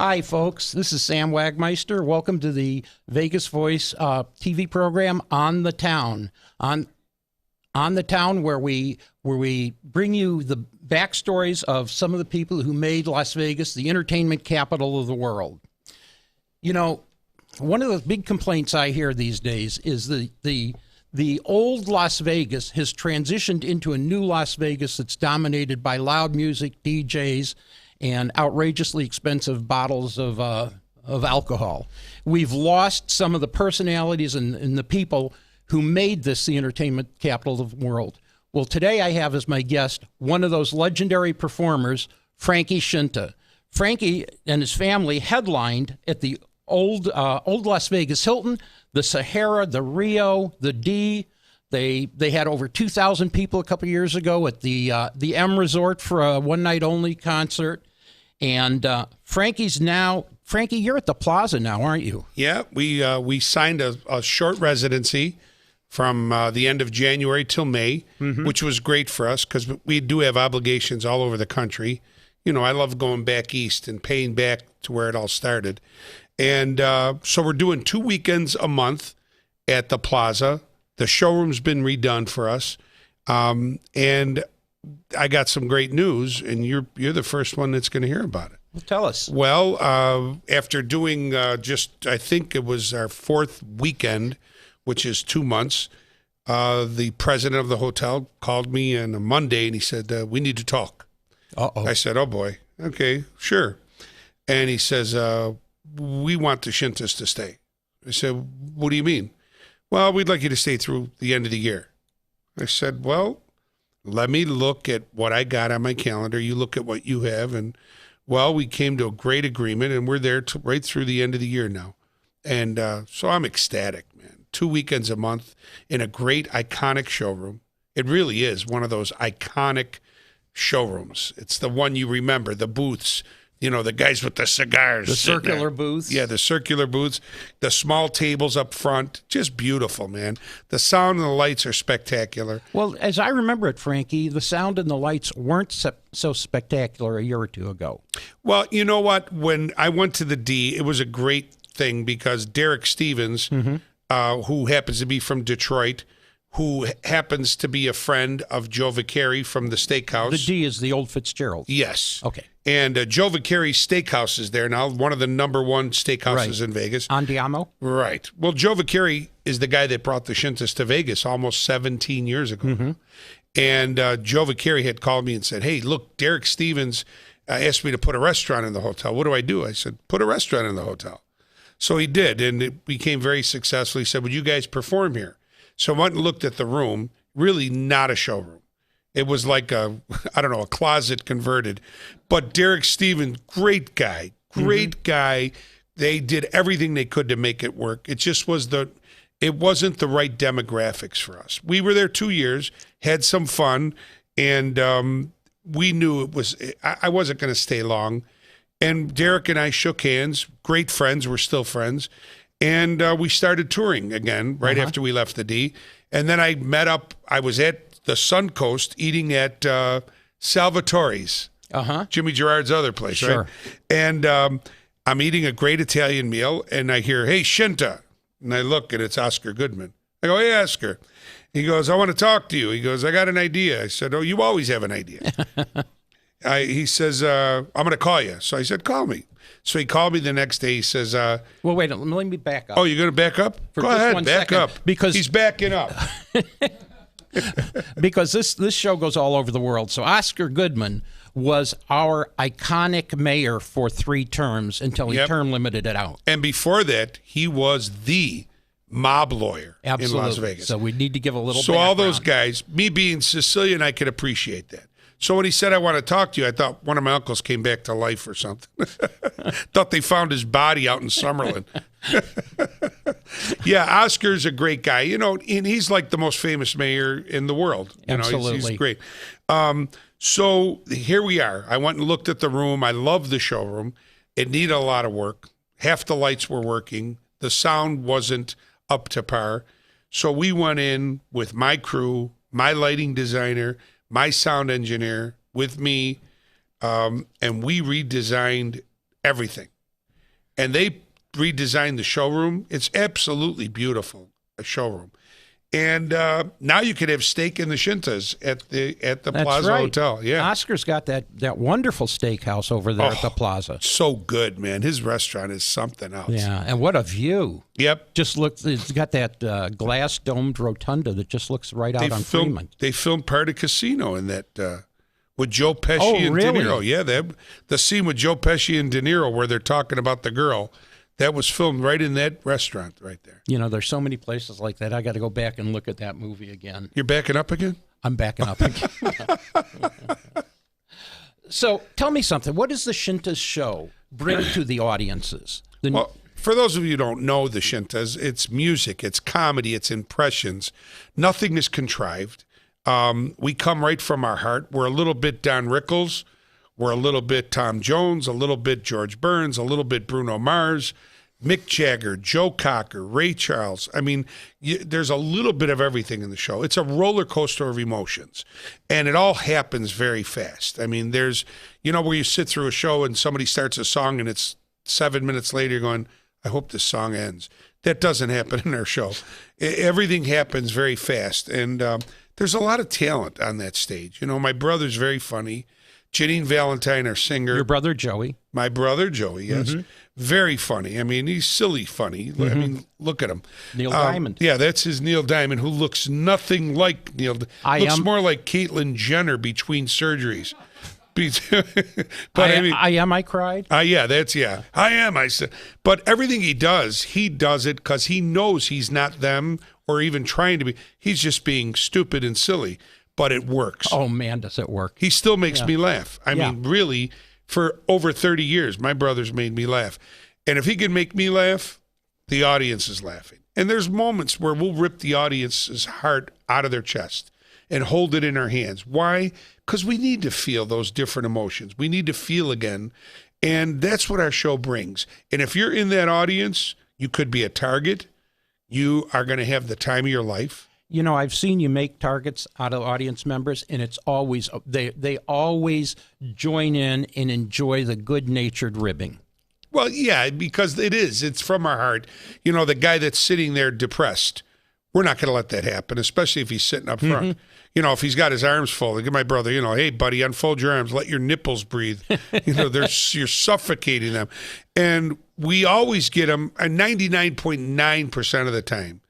Hi, folks. This is Sam Wagmeister. Welcome to the Vegas Voice TV program On the Town. On the Town, where we bring you the backstories of some of the people who made Las Vegas the entertainment capital of the world. You know, one of the big complaints I hear these days is the old Las Vegas has transitioned into a new Las Vegas that's dominated by loud music, DJs, and outrageously expensive bottles of alcohol. We've lost some of the personalities and the people who made this the entertainment capital of the world. Well, today I have as my guest one of those legendary performers, Frankie Scinta. Frankie and his family headlined at the old Las Vegas Hilton, the Sahara, the Rio, the D. They had over 2,000 people a couple years ago at the M Resort for a one-night-only concert. And Frankie, you're at the Plaza now, aren't you? Yeah, we signed a short residency from the end of January till May, which was great for us because we do have obligations all over the country. You know, I love going back east and paying back to where it all started. And so we're doing 2 weekends a month at the Plaza. The showroom's been redone for us. And I got some great news, and you're the first one that's going to hear about it. Well, tell us. Well, after doing I think it was our fourth weekend, which is 2 months, the president of the hotel called me on a Monday, and he said, we need to talk. Uh-oh. I said, oh, boy. Okay, sure. And he says, we want the Scintas to stay. I said, what do you mean? Well, we'd like you to stay through the end of the year. I said, well, let me look at what I got on my calendar. You look at what you have. And, well, we came to a great agreement, and we're there right through the end of the year now. And so I'm ecstatic, man. 2 weekends a month in a great, iconic showroom. It really is one of those iconic showrooms. It's the one you remember, the booths. You know, the guys with the cigars. The circular booths. Yeah, the circular booths. The small tables up front. Just beautiful, man. The sound and the lights are spectacular. Well, as I remember it, Frankie, the sound and the lights weren't so spectacular a year or two ago. Well, you know what? When I went to the D, it was a great thing because Derek Stevens, who happens to be from Detroit, who happens to be a friend of Joe Vicari from the steakhouse. The D is the old Fitzgerald. Yes. Okay. And Joe Vicari's steakhouse is there now, one of the number one steakhouses in Vegas. Andiamo? Right. Well, Joe Vicari is the guy that brought the Scintas to Vegas almost 17 years ago. And Joe Vicari had called me and said, hey, look, Derek Stevens asked me to put a restaurant in the hotel. What do I do? I said, put a restaurant in the hotel. So he did, and it became very successful. He said, would you guys perform here? So I went and looked at the room, really not a showroom. It was like a closet converted. But Derek Stevens, great guy. They did everything they could to make it work. It just it wasn't the right demographics for us. We were there 2 years, had some fun, and we knew I wasn't going to stay long. And Derek and I shook hands, great friends, we're still friends. And we started touring again right after we left the D. And then I was at the Suncoast eating at Salvatore's, Jimmy Gerard's other place, right? And I'm eating a great Italian meal, and I hear, hey, Scinta. And I look, and it's Oscar Goodman. I go, hey, Oscar. He goes, I want to talk to you. He goes, I got an idea. I said, oh, you always have an idea. He says, I'm going to call you. So I said, call me. So he called me the next day. He says, well, wait, let me back up. Oh, you're going to back up? For Go just ahead, one back second, up. because he's backing up. Because this show goes all over the world. So Oscar Goodman was our iconic mayor for 3 terms until he term limited it out. And before that, he was the mob lawyer in Las Vegas. So we need to give a little So background. all those guys, me being Sicilian, I could appreciate that. So when he said, I want to talk to you, I thought one of my uncles came back to life or something. Thought they found his body out in Summerlin. Yeah, Oscar's a great guy. You know, and he's like the most famous mayor in the world. You Absolutely. know, he's great. So here we are. I went and looked at the room. I love the showroom. It needed a lot of work. Half the lights were working. The sound wasn't up to par. So we went in with my crew, my lighting designer, my sound engineer with me, and we redesigned everything. and they redesigned the showroom. It's absolutely beautiful, a showroom. And now you could have steak in the Scintas at the That's Plaza right. Hotel. Yeah, Oscar's got that wonderful steakhouse over there at the Plaza. So good, man. His restaurant is something else. Yeah, and what a view. Yep. Just looks, it's got that glass domed rotunda that just looks right out on Fremont. They filmed part of Casino in that with Joe Pesci and really? De Niro. Yeah, the scene with Joe Pesci and De Niro where they're talking about the girl, that was filmed right in that restaurant right there. You know, there's so many places like that. I got to go back and look at that movie again. You're backing up again? I'm backing up again. So tell me something. What does the Scintas show bring to the audiences? Well, for those of you who don't know the Scintas, it's music, it's comedy, it's impressions. Nothing is contrived. We come right from our heart. We're a little bit Don Rickles. We're a little bit Tom Jones, a little bit George Burns, a little bit Bruno Mars, Mick Jagger, Joe Cocker, Ray Charles. I mean, there's a little bit of everything in the show. It's a roller coaster of emotions, and it all happens very fast. I mean, there's, where you sit through a show and somebody starts a song and it's 7 minutes later you're going, I hope this song ends. That doesn't happen in our show. Everything happens very fast, and there's a lot of talent on that stage. My brother's very funny. Janine Valentine, our singer. Your brother, Joey. My brother, Joey, yes. Mm-hmm. Very funny. I mean, he's silly funny. Mm-hmm. I mean, look at him. Neil Diamond. Yeah, that's his Neil Diamond, who looks nothing like Neil. Looks more like Caitlyn Jenner between surgeries. But I cried. Yeah, I am. I said, but everything he does it because he knows he's not them or even trying to be. He's just being stupid and silly. But it works. Oh, man, does it work. He still makes me laugh. I mean, really, for over 30 years, my brother's made me laugh. And if he can make me laugh, the audience is laughing. And there's moments where we'll rip the audience's heart out of their chest and hold it in our hands. Why? Because we need to feel those different emotions. We need to feel again. And that's what our show brings. And if you're in that audience, you could be a target. You are going to have the time of your life. I've seen you make targets out of audience members, and it's always they always join in and enjoy the good-natured ribbing. Well, yeah, because it's from our heart. The guy that's sitting there depressed, we're not going to let that happen, especially if he's sitting up front. Mm-hmm. If he's got his arms folded, get my brother, hey, buddy, unfold your arms, let your nipples breathe. You're suffocating them. And we always get them, 99.9% of the time,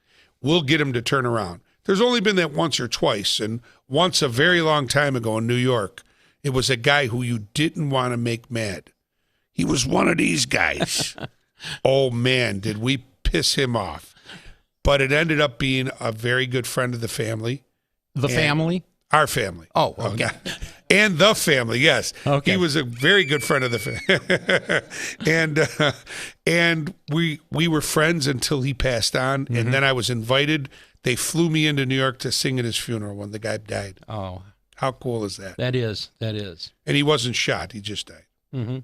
we'll get them to turn around. There's only been that once or twice, and once a very long time ago in New York, it was a guy who you didn't want to make mad. He was one of these guys. Oh, man, did we piss him off. But it ended up being a very good friend of the family. The family? Our family. Oh, okay. And the family, yes. Okay. He was a very good friend of the family. And we were friends until he passed on, Mm-hmm. and then I was invited. They flew me into New York to sing at his funeral when the guy died. Oh. How cool is that? That is. And he wasn't shot. He just died. Mm-hmm.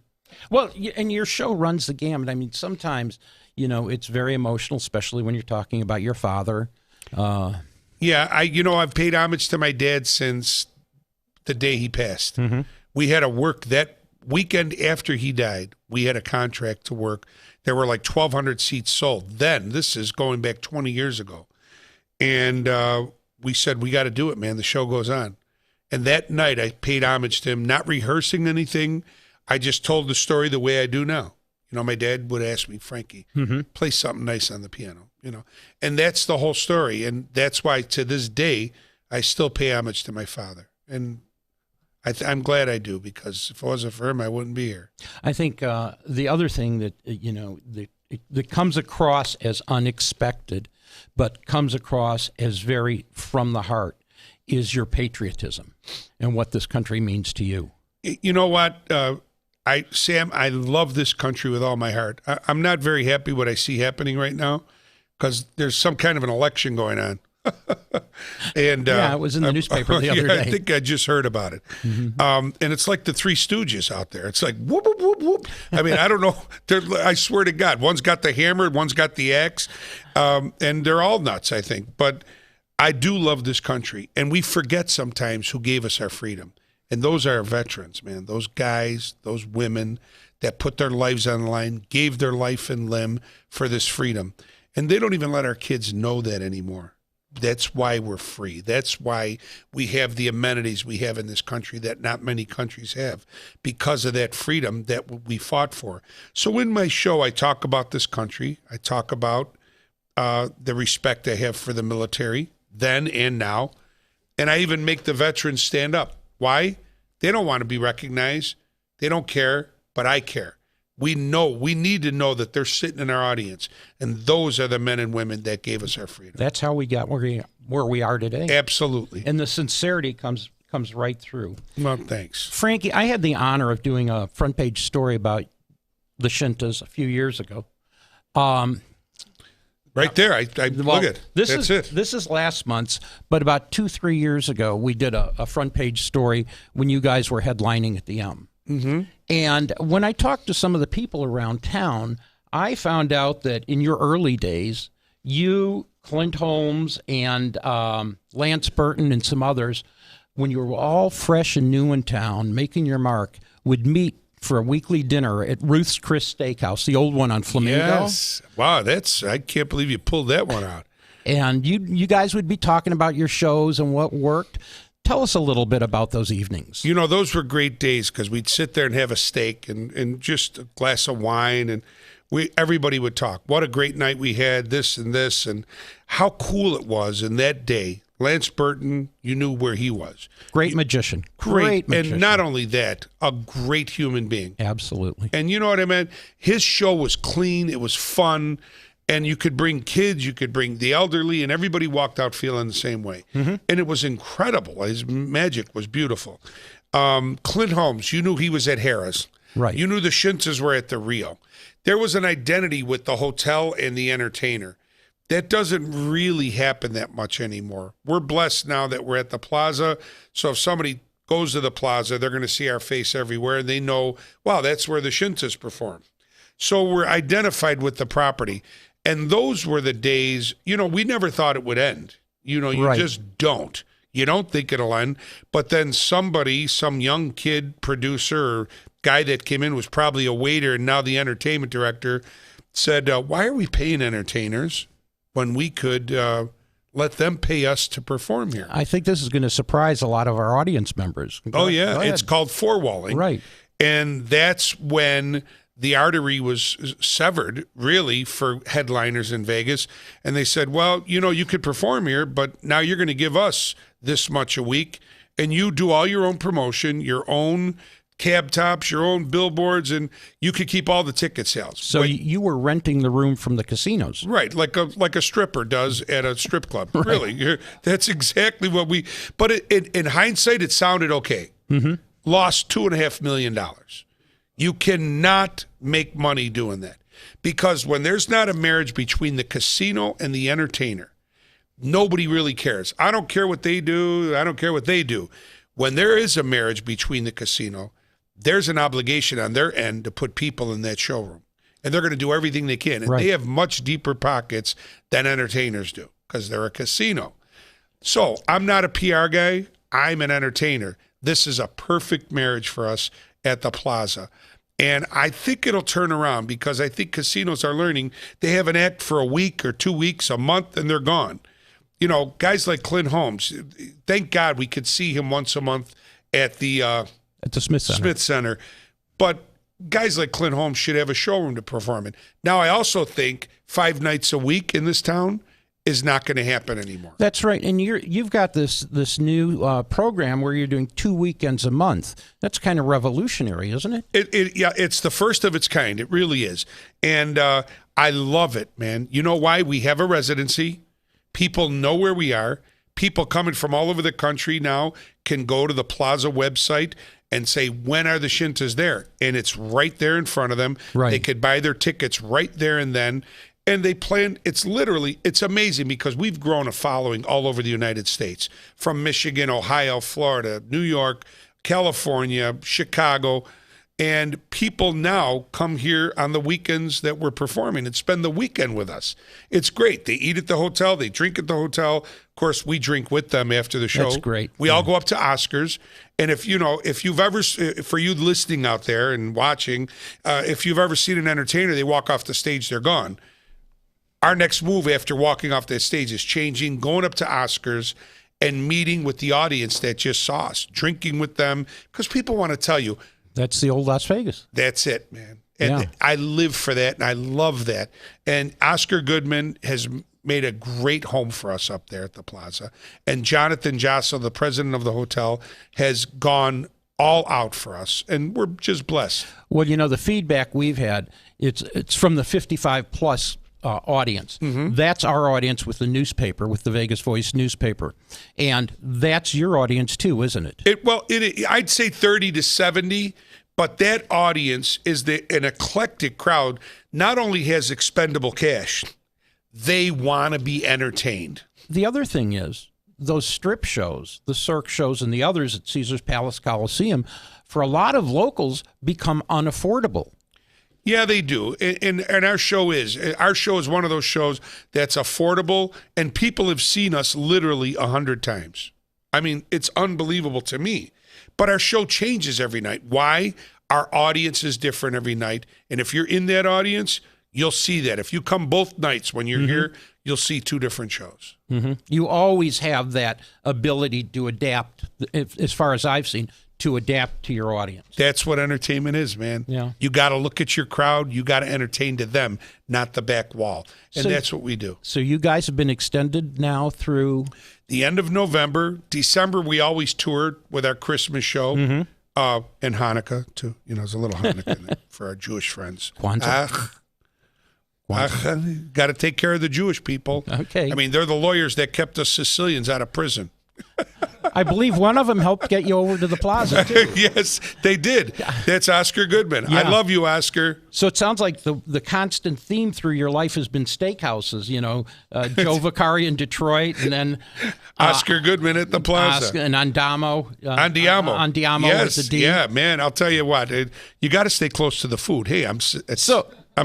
Well, and your show runs the gamut. I mean, sometimes, it's very emotional, especially when you're talking about your father. Yeah, I've paid homage to my dad since the day he passed. Mm-hmm. We had to work that weekend after he died. We had a contract to work. There were like 1,200 seats sold. Then, this is going back 20 years ago. And we said, we got to do it, man. The show goes on. And that night, I paid homage to him, not rehearsing anything. I just told the story the way I do now. My dad would ask me, Frankie, play something nice on the piano, And that's the whole story. And that's why, to this day, I still pay homage to my father. And I'm glad I do, because if it wasn't for him, I wouldn't be here. I think the other thing that, that comes across as unexpected, but comes across as very from the heart, is your patriotism and what this country means to you. You know what, Sam, I love this country with all my heart. I'm not very happy what I see happening right now because there's some kind of an election going on. And it was in the newspaper the other day. I think I just heard about it. Mm-hmm. And it's like the Three Stooges out there. It's like whoop, whoop, whoop, whoop. I mean, I don't know. I swear to God, one's got the hammer, one's got the axe, and they're all nuts, I think. But I do love this country, and we forget sometimes who gave us our freedom. And those are our veterans, man. Those guys, those women, that put their lives on the line, gave their life and limb for this freedom. And they don't even let our kids know that anymore. That's why we're free. That's why we have the amenities we have in this country that not many countries have, because of that freedom that we fought for. So in my show, I talk about this country. I talk about the respect I have for the military then and now. And I even make the veterans stand up. Why? They don't want to be recognized. They don't care, but I care. We need to know that they're sitting in our audience, and those are the men and women that gave us our freedom. That's how we got where we are today. Absolutely. And the sincerity comes right through. Well, thanks. Frankie, I had the honor of doing a front page story about the Scintas a few years ago. Right there, I look at it. This is last month's, but about 2-3 years ago, we did a front page story when you guys were headlining at the M. Mm-hmm. And when I talked to some of the people around town, I found out that in your early days, you, Clint Holmes, and Lance Burton and some others, when you were all fresh and new in town, making your mark, would meet for a weekly dinner at Ruth's Chris Steakhouse, the old one on Flamingo. Yes. Wow, I can't believe you pulled that one out. And you guys would be talking about your shows and what worked. Tell us a little bit about those evenings. You know, those were great days because we'd sit there and have a steak and just a glass of wine, and everybody would talk. What a great night we had, this and how cool it was. In that day, Lance Burton, you knew where he was. Great magician. Great magician. And not only that, a great human being. Absolutely. And you know what I meant? His show was clean. It was fun. And you could bring kids, you could bring the elderly, and everybody walked out feeling the same way. Mm-hmm. And it was incredible. His magic was beautiful. Clint Holmes, you knew he was at Harrah's. Right. You knew the Scintas were at the Rio. There was an identity with the hotel and the entertainer. That doesn't really happen that much anymore. We're blessed now that we're at the Plaza. So if somebody goes to the Plaza, they're going to see our face everywhere, and they know, wow, that's where the Scintas perform. So we're identified with the property. And those were the days, we never thought it would end. You right. Just don't. You don't think it'll end. But then some young kid producer or guy that came in was probably a waiter and now the entertainment director said, why are we paying entertainers when we could let them pay us to perform here? I think this is going to surprise a lot of our audience members. Go it's called four-walling. Right. And that's when the artery was severed, really, for headliners in Vegas. And they said, well, you could perform here, but now you're going to give us this much a week, and you do all your own promotion, your own cab tops, your own billboards, and you could keep all the ticket sales. So you were renting the room from the casinos. Right, like a stripper does at a strip club. Right. Really, that's exactly what but in hindsight, it sounded okay. Mm-hmm. Lost $2.5 million. You cannot make money doing that, because when there's not a marriage between the casino and the entertainer, nobody really cares. I don't care what they do. I don't care what they do. When there is a marriage between the casino, there's an obligation on their end to put people in that showroom, and they're going to do everything they can. And right. They have much deeper pockets than entertainers do because they're a casino. So I'm not a PR guy. I'm an entertainer. This is a perfect marriage for us at the Plaza. And I think it'll turn around, because I think casinos are learning they have an act for a week or 2 weeks, a month, and they're gone. Guys like Clint Holmes, thank God we could see him once a month at the Smith Center. But guys like Clint Holmes should have a showroom to perform in. Now, I also think 5 nights a week in this town is not going to happen anymore. That's right. And you've got this new program where you're doing 2 weekends a month. That's kind of revolutionary, isn't it? It's the first of its kind. It really is. And I love it, man. You know why? We have a residency. People know where we are. People coming from all over the country now can go to the Plaza website and say, when are the Scintas there? And it's right there in front of them. Right. They could buy their tickets right there and then. And they plan, it's amazing, because we've grown a following all over the United States, from Michigan, Ohio, Florida, New York, California, Chicago. And people now come here on the weekends that we're performing and spend the weekend with us. It's great. They eat at the hotel. They drink at the hotel. Of course, we drink with them after the show. That's great. We all go up to Oscars. And if you've ever, for you listening out there and watching, if you've ever seen an entertainer, they walk off the stage, they're gone. Our next move after walking off that stage is changing, going up to Oscars and meeting with the audience that just saw us, drinking with them, because people want to tell you, that's the old Las Vegas. that's it, man. And I live for that, and I love that. And Oscar Goodman has made a great home for us up there at the Plaza. And Jonathan Josso, the president of the hotel, has gone all out for us, and we're just blessed. Well, the feedback we've had, it's from the 55-plus audience. That's our audience with the newspaper, with the Vegas Voice newspaper. And that's your audience, too, isn't it? I'd say 30 to 70. But that audience is an eclectic crowd, not only has expendable cash, they want to be entertained. The other thing is, those strip shows, the Cirque shows and the others at Caesars Palace Coliseum, for a lot of locals, become unaffordable. Yeah, they do. And our show is one of those shows that's affordable, and people have seen us literally 100 times. I mean, it's unbelievable to me. But our show changes every night. Why? Our audience is different every night. And if you're in that audience, you'll see that. If you come both nights when you're here, you'll see two different shows. You always have that ability to adapt, as far as I've seen, to adapt to your audience. That's what entertainment is, man. Yeah. You got to look at your crowd. You got to entertain to them, not the back wall. And that's what we do. So you guys have been extended now through the end of November. December, we always toured with our Christmas show, and Hanukkah, too. There's a little Hanukkah in it for our Jewish friends. Kwanzaa. Got to take care of the Jewish people. Okay. I mean, they're the lawyers that kept us Sicilians out of prison. I believe one of them helped get you over to the Plaza, too. Yes, they did. That's Oscar Goodman. Yeah. I love you, Oscar. So it sounds like the constant theme through your life has been steakhouses, Joe Vicari in Detroit, and then Oscar Goodman at the Plaza. And Andiamo. Andiamo. Yes, with the D. yeah, man, I'll tell you what. You got to stay close to the food. Hey, I'm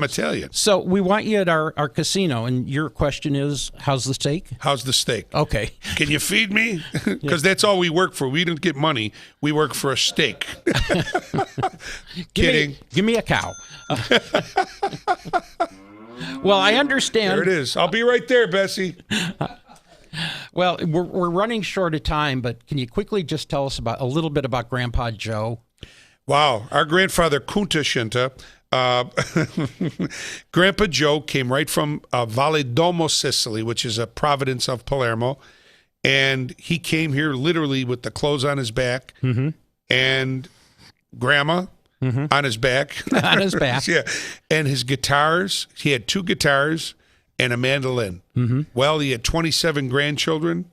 Italian. So we want you at our casino, and your question is, how's the steak? How's the steak? Okay. Can you feed me? Because that's all we work for. We don't get money. We work for a steak. Kidding. Give me a cow. Well, I understand. There it is. I'll be right there, Bessie. Well, we're running short of time, but can you quickly just tell us a little bit about Grandpa Joe? Wow. Our grandfather, Kunta Scinta, Grandpa Joe came right from Valedolmo, Sicily, which is a province of Palermo. And he came here literally with the clothes on his back and grandma on his back. On his back. Yeah. And his guitars. He had 2 guitars and a mandolin. Well, he had 27 grandchildren.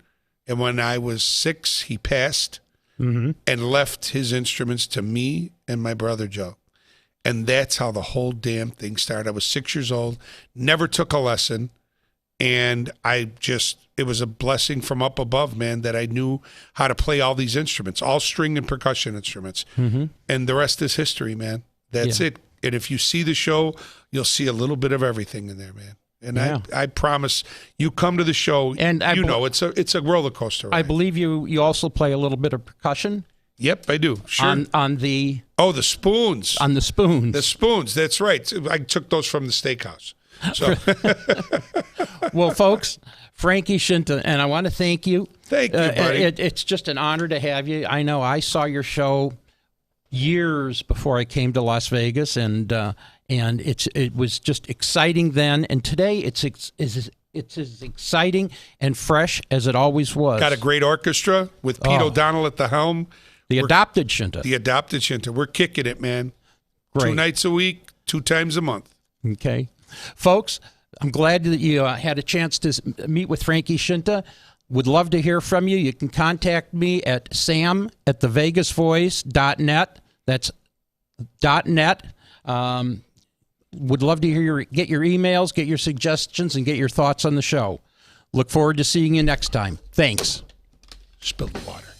And when I was 6, he passed and left his instruments to me and my brother Joe. And that's how the whole damn thing started. I was 6 years old, never took a lesson. And it was a blessing from up above, man, that I knew how to play all these instruments, all string and percussion instruments. And the rest is history, man. That's it. And if you see the show, you'll see a little bit of everything in there, man. And I promise you come to the show, and it's a roller coaster ride. I believe you also play a little bit of percussion. Yep, I do. Sure. On the spoons. On the spoons. The spoons. That's right. I took those from the steakhouse. So, well, folks, Frankie Scinta, and I want to thank you. Thank you, buddy. It's just an honor to have you. I know I saw your show years before I came to Las Vegas, and it was just exciting then. And today it's as exciting and fresh as it always was. Got a great orchestra with Pete O'Donnell at the helm. The adopted Scinta. The adopted Scinta. We're kicking it, man. Great. 2 nights a week, 2 times a month. Okay. Folks, I'm glad that you had a chance to meet with Frankie Scinta. Would love to hear from you. You can contact me at sam@thevegasvoice.net. That's .net. Would love to get your emails, get your suggestions, and get your thoughts on the show. Look forward to seeing you next time. Thanks. Spill the water.